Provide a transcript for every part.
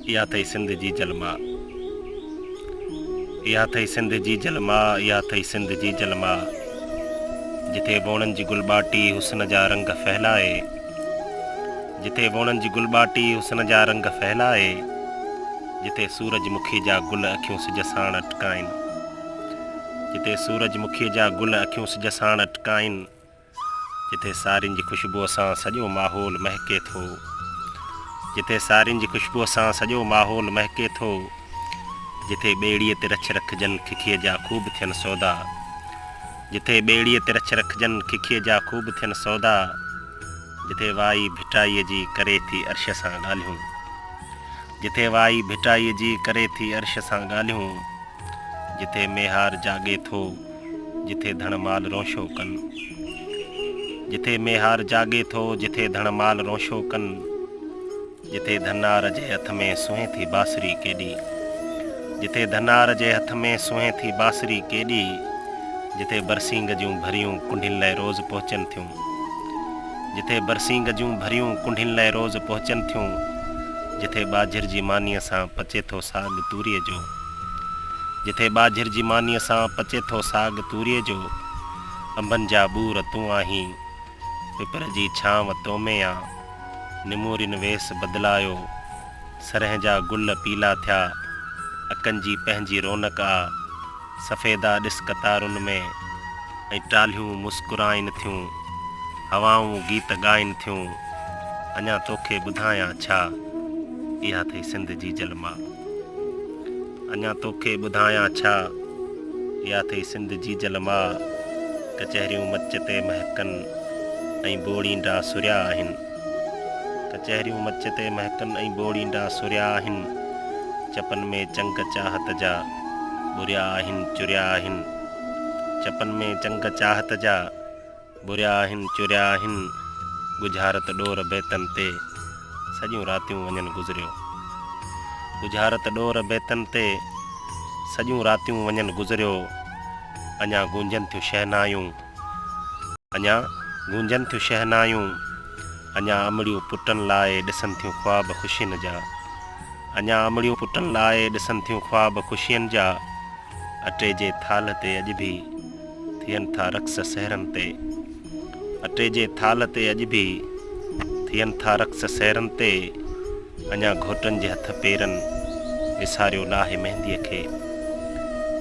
इहा अथई सिंध जी जलमा, इहा अथई सिंध जी जलमा, इहा अथई सिंध जी जलमा। जिथे वोणनि जी गुलबाटी हुस्न जा रंग फहिलाए, जिथे वोणनि जी गुलबाटी हुस्न जा रंग फहिलाए, जिथे सूरजमुखी जा गुल अखियूं सिज साण अटकाइनि, जिथे सूरजमुखी जा गुल अखियूं सिज साण अटकाइनि, जिथे सारियुनि जी ख़ुशबूअ सां सॼो माहौल महके थो, जिथे सारियुनि जी ख़ुशबूअ सां सॼो माहौल महके थो, जिथे ॿेड़ीअ ते रछ रखजनि खिखीअ जा ख़ूब थियनि सौदा, जिथे ॿेड़ीअ ते रछ रखजनि खिखीअ जा ख़ूब थियनि सौदा, जिथे वाई भिटाईअ जी करे थी अर्श सां ॻाल्हियूं, जिथे वाई भिटाईअ जी करे थी अर्श सां ॻाल्हियूं, जिथे मेहार जाॻे थो, जिथे धण माल रोशो कनि, जिथे मेहार जाॻे थो, जिथे धण माल रोशो कनि, जिथे धनार जे हथ में सुहे थी बांसुरी केॾी, जिथे धनार जे हथ में सुहे थी बांसुरी केॾी, जिथे बरसींग जूं भरियूं कुंढियुनि लाइ रोज़ पहुचनि थियूं, जिथे बरसींग जूं भरियूं कुंढियुनि लाइ रोज़ पहुचनि थियूं, जिथे ॿाझिर जी मानीअ सां पचे थो साग तूरीअ जो, जिथे ॿाझिर जी मानीअ सां पचे थो साग तूरीअ जो, अंबनि जा ॿूर तूं आहीं, पिपर जी छांव तो में आ, निमूरिन वेस बदिलायो, सरह जा गुल पीला थिया, अकनि जी पंहिंजी रौनक आ, सफ़ेदा ॾिस कतारुनि में, ऐं टालियूं मुस्कुराइनि थियूं, हवाऊं गीत ॻाइनि थियूं, अञा तोखे ॿुधायां छा, इहा अथई सिंध जी जलमा, अञा तोखे ॿुधायां छा, इहा अथई सिंध जी जलमा। कचहरियूं मच ते महकनि ऐं बोड़ींदा सुरिया आहिनि, कचहरियूं मच ते महकनि ऐं बोड़ींदा सुरिया आहिनि, चपनि में चंग चाहत जा बुरिया आहिनि चुरिया आहिनि, चपनि में चंग चाहत जा बुरिया आहिनि चुरिया आहिनि, गुझारत ॾोर बेतनि ते सॼियूं रातियूं वञनि गुज़रियो, गुझारत ॾोर बेतनि ते सॼियूं रातियूं वञनि गुज़रियो, अञा गूंजनि थियूं शहनायूं, अञा गूंजनि थियूं शहनायूं, अञा अमड़ियूं पुटनि लाइ ॾिसनि थियूं ख़्वाब ख़ुशियुनि जा, अञा अमड़ियूं पुटनि लाइ ॾिसनि थियूं ख़्वाब ख़ुशियुनि जा, अटे जे थाल ते अॼु बि थियनि था रक़्स सहरनि ते, अटे जे थाल ते अॼु बि थियनि था रक़्स सहरनि ते, अञा घोटनि जे हथ पेरनि विसारियो नाहे मेहंदीअ खे,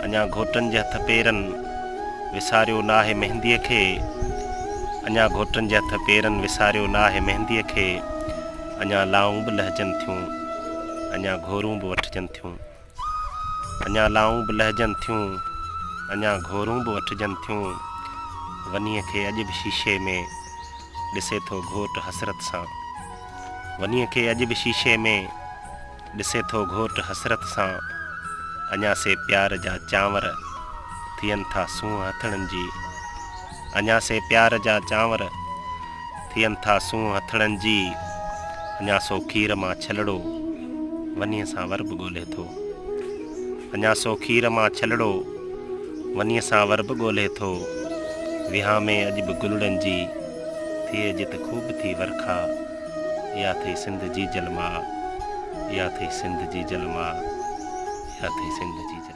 अञा घोटनि जे हथ पेरनि विसारियो नाहे मेहंदीअ खे, अञा घोटनि जे हथ पेरनि विसारियो नाहे मेहंदीअ खे, अञा लाऊं बि लहिजनि थियूं, अञा घोरूं बि वठिजनि थियूं, अञा लाऊं बि लहिजनि थियूं, अञा घोरूं बि वठिजनि थियूं, वनीअ खे अॼु बि शीशे में ॾिसे थो घोट हसरत सां, वनीअ खे अॼु बि शीशे में ॾिसे थो घोट हसरत सां, अञा से प्यार जा चांवर थियनि था सूंहं हथड़नि जी, अञा से प्यार जा चांवर थियनि था सूंहं हथड़नि जी, अञा सो खीर मां छलड़ो वनीअ सां वर बि ॻोल्हे थो, अञा सो खीर मां छलड़ो वनीअ सां वर बि ॻोल्हे थो, विहां में अॼु बि गुलड़नि जी थिए जित ख़ूब थी वरखा, इहा अथई सिंध जी जलमा, इहा अथई सिंध जी जलमा, इहा अथई सिंध जी जलमा।